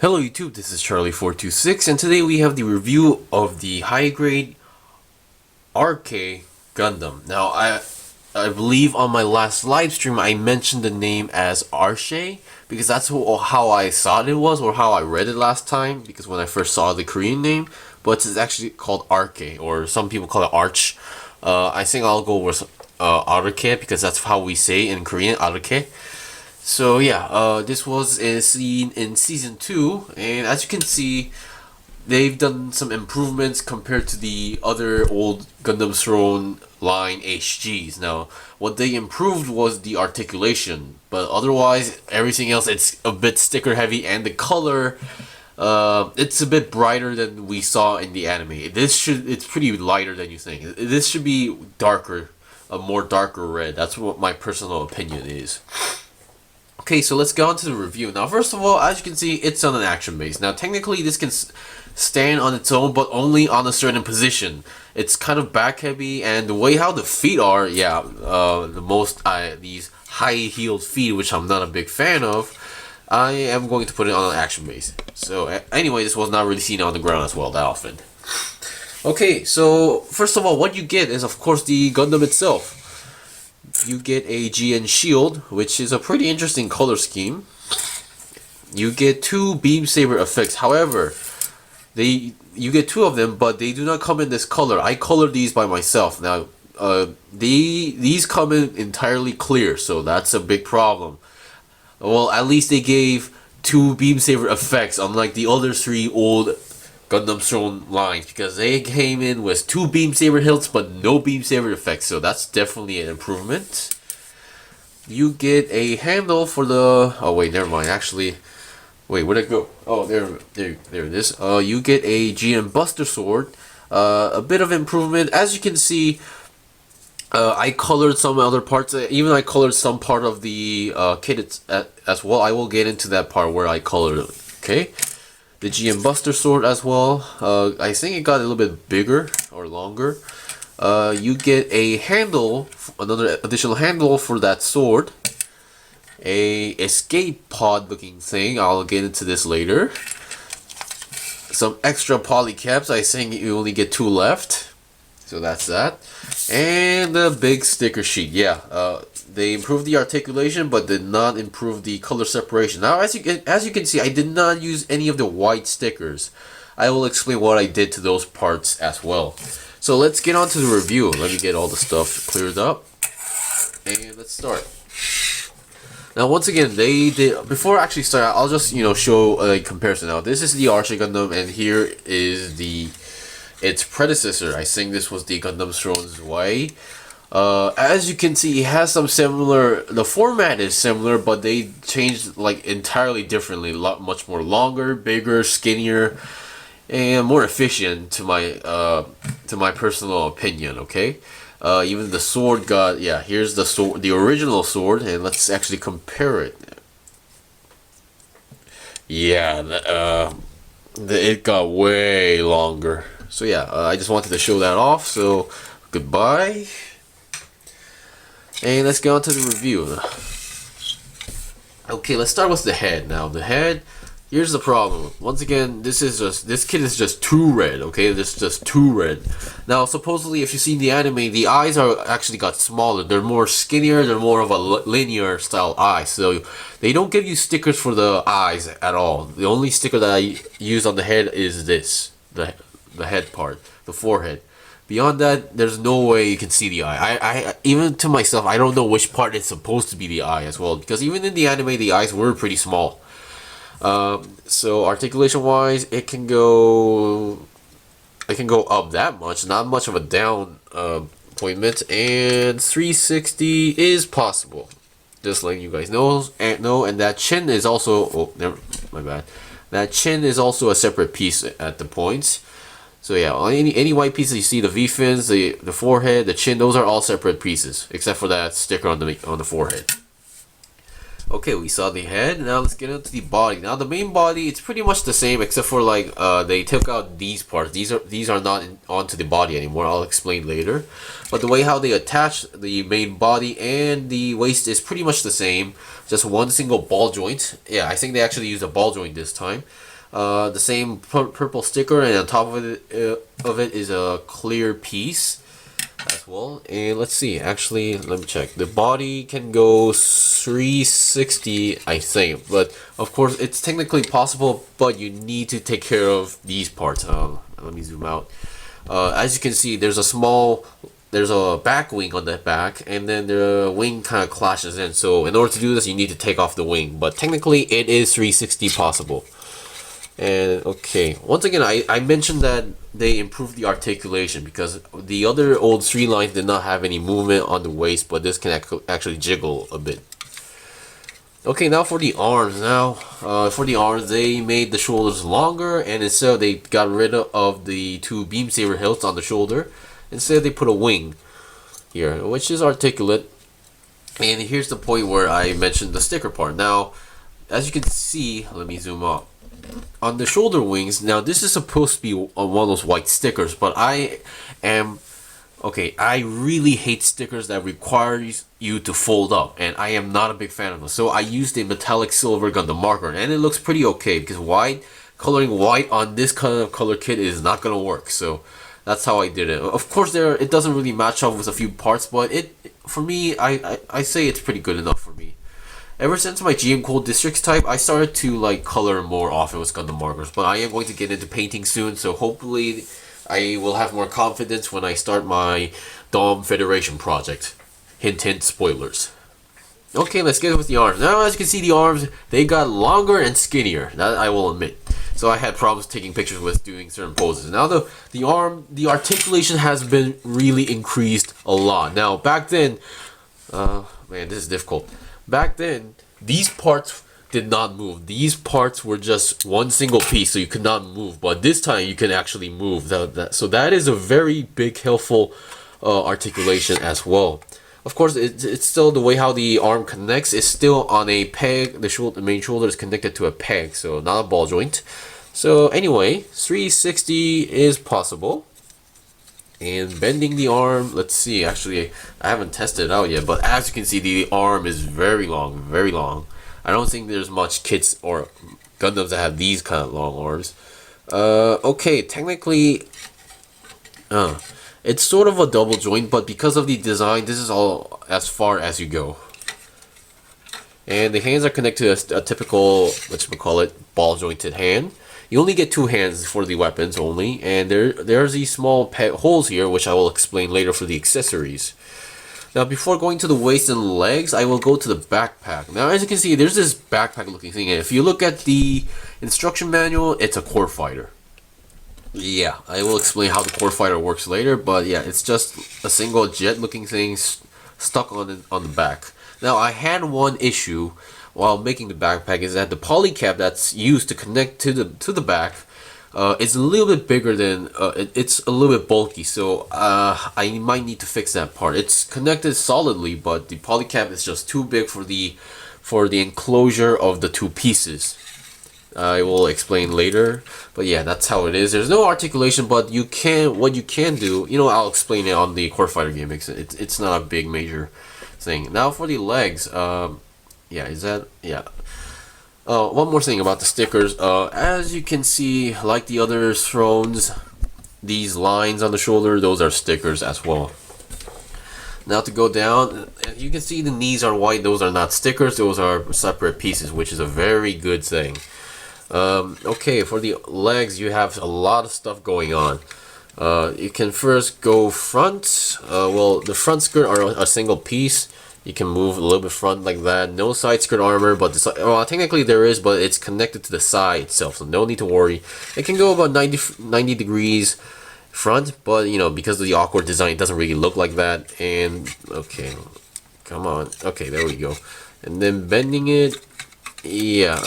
Hello YouTube, this is Charlie426 and today we have the review of the high grade Arche Gundam. Now I believe on my last live stream I mentioned the name as Arche because that's how I thought it was, or how I read it last time, because when I first saw the Korean name, but it's actually called Arche, or some people call it Arch. I think I'll go with Arche because that's how we say in Korean, Arche. So yeah, this was a scene in Season 2, and as you can see, they've done some improvements compared to the other old Gundam Throne line HGs. Now, what they improved was the articulation, but otherwise, everything else, it's a bit sticker heavy, and the color, it's a bit brighter than we saw in the anime. It's pretty lighter than you think. This should be darker, a more darker red. That's what my personal opinion is. Okay, so let's go on to the review. Now, first of all, as you can see, it's on an action base. Now, technically, this can stand on its own, but only on a certain position. It's kind of back heavy, and the way how the feet are, yeah, these high-heeled feet, which I'm not a big fan of, I am going to put it on an action base. So, anyway, this was not really seen on the ground as well that often. Okay, so, first of all, what you get is, of course, the Gundam itself. You get a GN shield, which is a pretty interesting color scheme. You get two beam saber effects. However, you get two of them, but they do not come in this color. I colored these by myself. Now, these come in entirely clear, so that's a big problem. Well, at least they gave two beam saber effects, unlike the other three old Gundam Throne lines, because they came in with two beam saber hilts but no beam saber effects, so that's definitely an improvement. You get a handle for the... oh wait, never mind, actually, wait, where'd it go? Oh, there it is. You get a GM Buster Sword, a bit of improvement. As you can see, I colored some other parts, even I colored some part of the kit as well. I will get into that part where I colored it, okay? The GM Buster Sword as well. I think it got a little bit bigger or longer. You get a handle, another additional handle for that sword. A escape pod looking thing. I'll get into this later. Some extra polycaps. I think you only get 2 left. So that's that. And the big sticker sheet. Yeah, they improved the articulation but did not improve the color separation. Now, as you can see, I did not use any of the white stickers. I will explain what I did to those parts as well. So let's get on to the review. Let me get all the stuff cleared up, and let's start. Now, once again, they did, before I actually start, I'll just show a comparison. Now, this is the Arche Gundam, and here is its predecessor. I think this was the Gundam Throne's Way. As you can see, it has some similar, the format is similar, but they changed like entirely differently. Much more longer, bigger, skinnier, and more efficient to my personal opinion, okay? Even the sword got, yeah, here's the sword, the original sword, and let's actually compare it. Yeah, it got way longer. So yeah, I just wanted to show that off, so goodbye. And let's get on to the review. Okay, let's start with the head. Now, the head, here's the problem. Once again, this kit is just too red, okay? This is just too red. Now, supposedly, if you see in the anime, the eyes are actually got smaller. They're more skinnier, they're more of a linear style eye. So, they don't give you stickers for the eyes at all. The only sticker that I use on the head is this, the head part, the forehead. Beyond that, there's no way you can see the eye. I even to myself, I don't know which part is supposed to be the eye as well, because even in the anime, the eyes were pretty small. So articulation wise, it can go up that much, not much of a down appointment, and 360 is possible. Just letting you guys know, and that chin is also, oh, never, my bad. That chin is also a separate piece at the points. So yeah, on any white pieces you see, the V-fins, the forehead, the chin, those are all separate pieces, except for that sticker on the forehead. Okay, we saw the head. Now let's get into the body. Now the main body, it's pretty much the same, except for like they took out these parts. These are not onto the body anymore. I'll explain later. But the way how they attach the main body and the waist is pretty much the same. Just one single ball joint. Yeah, I think they actually used a ball joint this time. the same purple sticker, and on top of it is a clear piece as well. And let's see, actually, let me check. The body can go 360, I think, but of course it's technically possible, but you need to take care of these parts. Let me zoom out. As you can see, there's a back wing on the back, and then the wing kind of clashes in. So in order to do this, you need to take off the wing, but technically it is 360 possible. And okay, once again, I mentioned that they improved the articulation because the other old 3 lines did not have any movement on the waist, but this can actually jiggle a bit. Okay, now for the arms. For the arms, they made the shoulders longer, and instead they got rid of the 2 beam saber hilts on the shoulder. Instead, they put a wing here, which is articulate. And here's the point where I mentioned the sticker part. Now, as you can see, let me zoom up. On the shoulder wings, now this is supposed to be on one of those white stickers, but I really hate stickers that requires you to fold up, and I am not a big fan of them. So I used a metallic silver Gundam marker, and it looks pretty okay because coloring white on this kind of color kit is not gonna work. So that's how I did it. Of course, it doesn't really match up with a few parts, but for me, I say it's pretty good enough for me. Ever since my GM Cold Districts type, I started to like color more often with Gundam markers, but I am going to get into painting soon, so hopefully I will have more confidence when I start my Dom Federation project. Hint hint, spoilers. Okay, let's get with the arms. Now, as you can see, the arms, they got longer and skinnier, that I will admit. So I had problems taking pictures with doing certain poses. Now the articulation has been really increased a lot. Now back then, man, this is difficult. Back then, these parts did not move. These parts were just one single piece, so you could not move. But this time, you can actually move. So that is a very big, helpful articulation as well. Of course, it's still the way how the arm connects is still on a peg. The main shoulder is connected to a peg, so not a ball joint. So anyway, 360 is possible. And bending the arm, let's see, actually I haven't tested it out yet, but as you can see, the arm is very long, very long. I don't think there's much kits or Gundams that have these kind of long arms. Okay, technically it's sort of a double joint, but because of the design, this is all as far as you go. And the hands are connected to a typical, whatchamacallit, ball jointed hand. You only get 2 hands for the weapons only, and there's these small holes here, which I will explain later for the accessories. Now, before going to the waist and legs, I will go to the backpack. Now, as you can see, there's this backpack looking thing, and if you look at the instruction manual, it's a core fighter. Yeah, I will explain how the core fighter works later, but yeah, it's just a single jet looking thing stuck on the back. Now, I had one issue while making the backpack is that the poly cap that's used to connect to the back is a little bit bigger than it's a little bit bulky, so I might need to fix that part. It's connected solidly, but the poly cap is just too big for the enclosure of the 2 pieces. I will explain later, but yeah, that's how it is. There's no articulation, but what you can do, I'll explain it on the Core Fighter gimmicks. It's not a big major thing. Now for the legs, one more thing about the stickers. As you can see, like the other thrones, these lines on the shoulder, those are stickers as well. Now to go down, you can see the knees are white. Those are not stickers. Those are separate pieces, which is a very good thing. Okay, for the legs, you have a lot of stuff going on. You can first go front. Well, the front skirt are a single piece. You can move a little bit front like that. No side skirt armor, but technically there is, but it's connected to the side itself, so no need to worry. It can go about 90 degrees front, but because of the awkward design, it doesn't really look like that. And okay, come on. Okay, there we go. And then bending it, yeah,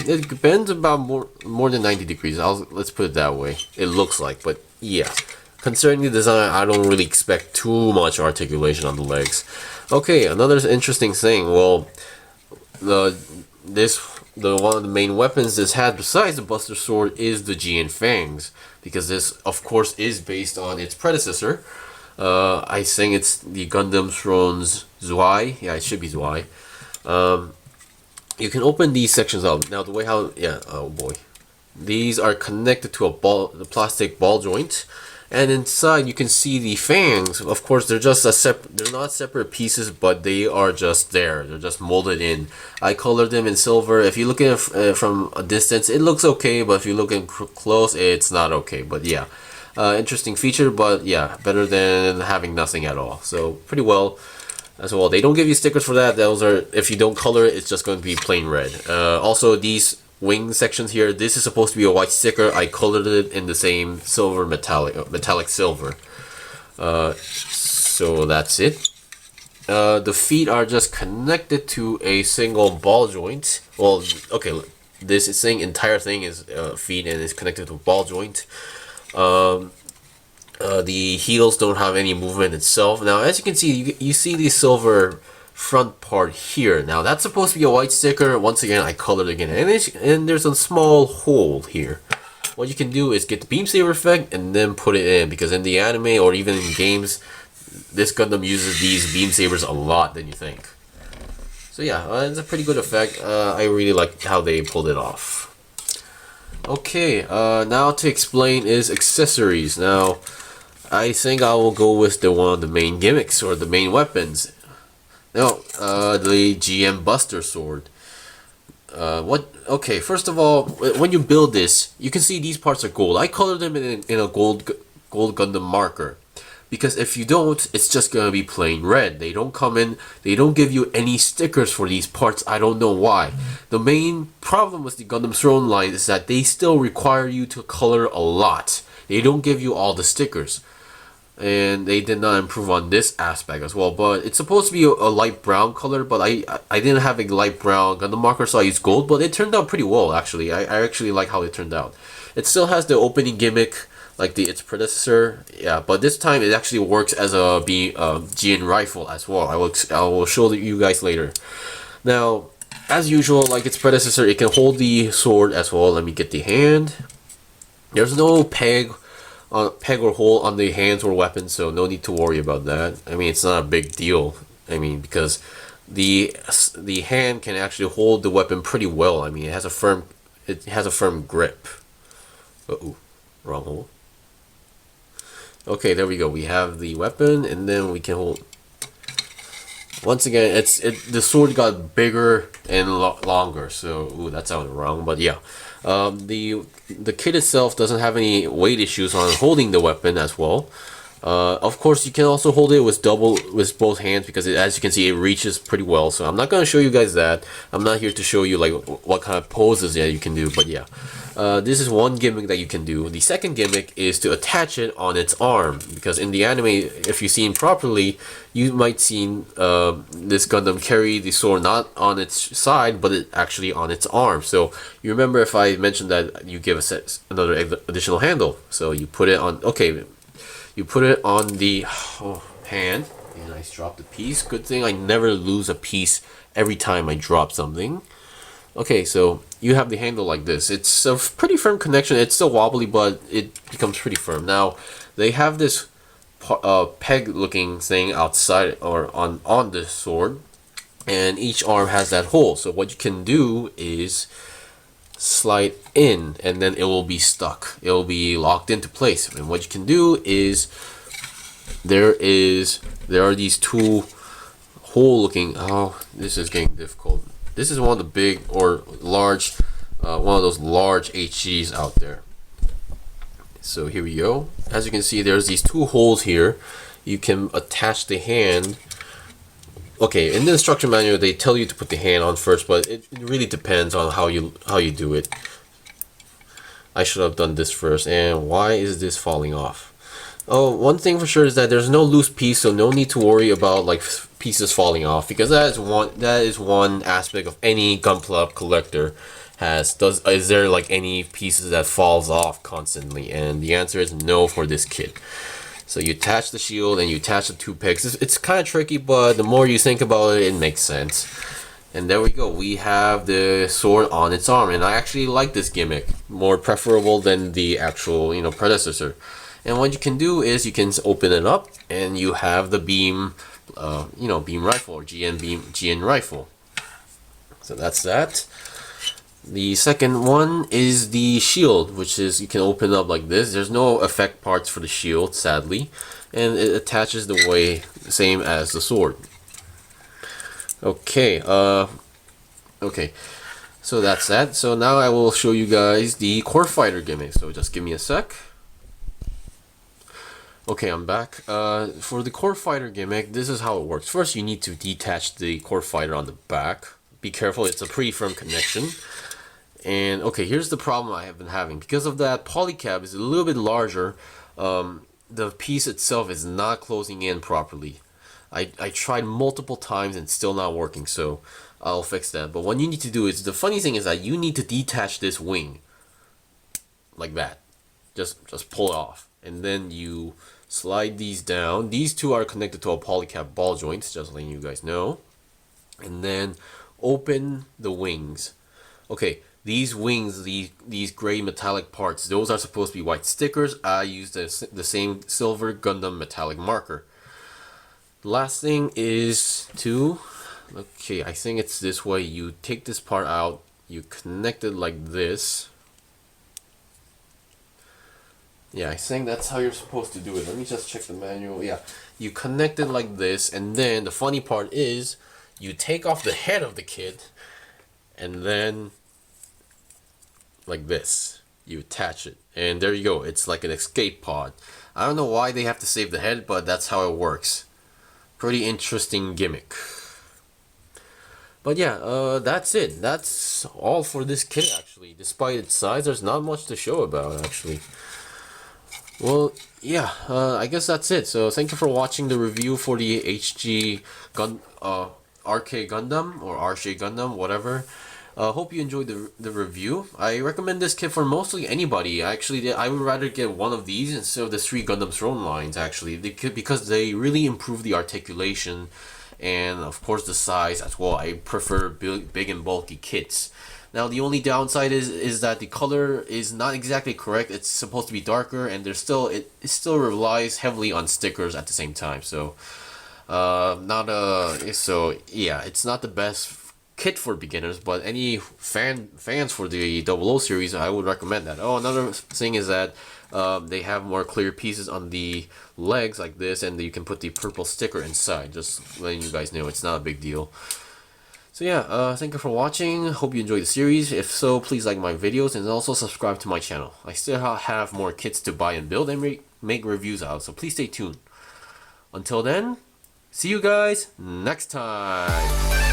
it bends about more than 90 degrees. Let's put it that way. It looks like, but yeah. Concerning the design, I don't really expect too much articulation on the legs. Okay, another interesting thing. Well, one of the main weapons this has besides the Buster Sword is the GN Fangs, because this, of course, is based on its predecessor. I think it's the Gundam Throne Zwei. Yeah, it should be Zwei. You can open these sections up. Now, the way how... Yeah, oh boy. These are connected to the plastic ball joint, and inside you can see the fans. Of course, they're just they're not separate pieces, but they are just there. They're just molded in. I colored them in silver. If you look at it from a distance, it looks okay, but if you look in close, it's not okay. But yeah, interesting feature, but yeah, better than having nothing at all. So pretty well. As well, they don't give you stickers for that. Those are, if you don't color it, it's just going to be plain red. Also, these wing sections here, this is supposed to be a white sticker. I colored it in the same silver metallic silver. So that's it. The feet are just connected to a single ball joint. Well, okay, this entire thing is feet and is connected to a ball joint. The heels don't have any movement itself. Now, as you can see, you see the silver front part here. Now, that's supposed to be a white sticker. Once again, I colored it again. And there's a small hole here. What you can do is get the beam saber effect and then put it in. Because in the anime or even in games, this Gundam uses these beam sabers a lot than you think. So yeah, it's a pretty good effect. I really like how they pulled it off. Okay, now to explain is accessories. Now, I think I will go with one of the main gimmicks or the main weapons. Now, the GM Buster Sword. Okay, first of all, when you build this, you can see these parts are gold. I colored them in a gold Gundam marker. Because if you don't, it's just gonna be plain red. They don't give you any stickers for these parts. I don't know why. The main problem with the Gundam Throne line is that they still require you to color a lot. They don't give you all the stickers. And they did not improve on this aspect as well. But it's supposed to be a light brown color, but I didn't have a light brown Gundam marker, so I used gold. But it turned out pretty well, actually. I actually like how it turned out. It still has the opening gimmick like its predecessor, yeah. But this time it actually works as a GN rifle as well. I will show you guys later. Now, as usual, like its predecessor, it can hold the sword as well. Let me get the hand. There's no peg or hole on the hands or weapons, so no need to worry about that. I mean, it's not a big deal. I mean, because the hand can actually hold the weapon pretty well. I mean, it has a firm grip. Uh-oh, wrong hole. Okay, there we go. We have the weapon, and then we can hold. Once again, the sword got bigger and longer. So, ooh, that sounded wrong, but yeah. The kit itself doesn't have any weight issues on holding the weapon as well. Of course, you can also hold it with both hands because as you can see, it reaches pretty well. So I'm not going to show you guys that. I'm not here to show you like what kind of poses you can do, but yeah. This is one gimmick that you can do. The second gimmick is to attach it on its arm, because in the anime, if you've seen properly, you might see this Gundam carry the sword not on its side, but actually on its arm. So you remember if I mentioned that you give another additional handle. So you put it on, okay, you put it on the hand, and I dropped a piece. Good thing I never lose a piece every time I drop something. Okay, so you have the handle like this. It's a pretty firm connection. It's still wobbly, but it becomes pretty firm. Now, they have this peg-looking thing outside or on the sword, and each arm has that hole. So what you can do is slide in, and then it will be stuck. It will be locked into place. And what you can do is there are these two hole-looking. Oh, this is getting difficult. This is one of the big or large, one of those large HGs out there. So here we go. As you can see, there's these two holes here. You can attach the hand. Okay, in the instruction manual, they tell you to put the hand on first, but it really depends on how you do it. I should have done this first. And why is this falling off? Oh, one thing for sure is that there's no loose piece, so no need to worry about like pieces falling off, because that is one aspect of any Gunpla collector is there like any pieces that falls off constantly? And the answer is no for this kit. So you attach the shield and you attach the two pegs. It's kind of tricky, but the more you think about it, it makes sense. And there we go. We have the sword on its arm, and I actually like this gimmick more preferable than the actual predecessor. And what you can do is you can open it up, and you have the beam, beam rifle or GN rifle. So that's that. The second one is the shield, which is you can open up like this. There's no effect parts for the shield, sadly, and it attaches the way same as the sword. Okay, okay, so that's that. So now I will show you guys the core fighter gimmick. So just give me a sec. Okay, I'm back. For the core fighter gimmick, this is how it works. First, you need to detach the core fighter on the back. Be careful, it's a pretty firm connection. And okay, here's the problem I have been having. Because of that, polycab is a little bit larger. The piece itself is not closing in properly. I tried multiple times and still not working, so I'll fix that. But what you need to do is, the funny thing is that you need to detach this wing. Like that. Just pull it off. And then you slide these down. These two are connected to a polycab ball joint, just letting you guys know. And then open the wings. Okay, these wings, these gray metallic parts, those are supposed to be white stickers. I use the same silver Gundam metallic marker. Last thing is to, okay, I think it's this way. You take this part out, you connect it like this. Yeah, I think that's how you're supposed to do it. Let me just check the manual. Yeah, you connect it like this, and then the funny part is you take off the head of the kid, and then like this, you attach it, and there you go. It's like an escape pod. I don't know why they have to save the head, but that's how it works. Pretty interesting gimmick. But yeah, that's it. That's all for this kit, actually. Despite its size, there's not much to show about, actually. Well, yeah, I guess that's it. So thank you for watching the review for the HG Arche Gundam, or Arche Gundam, whatever. Hope you enjoyed the review. I recommend this kit for mostly anybody. Actually, I would rather get one of these instead of the 3 Gundam Throne lines, actually, because they really improve the articulation and, of course, the size as well. I prefer big and bulky kits. Now, the only downside is that the color is not exactly correct. It's supposed to be darker, and it still relies heavily on stickers at the same time. So, yeah, it's not the best kit for beginners, but any fans for the 00 series, I would recommend that. Oh, another thing is that they have more clear pieces on the legs like this, and you can put the purple sticker inside. Just letting you guys know, it's not a big deal. So yeah, thank you for watching. Hope you enjoyed the series. If so, please like my videos and also subscribe to my channel. I still have more kits to buy and build and make reviews out, so please stay tuned. Until then, see you guys next time.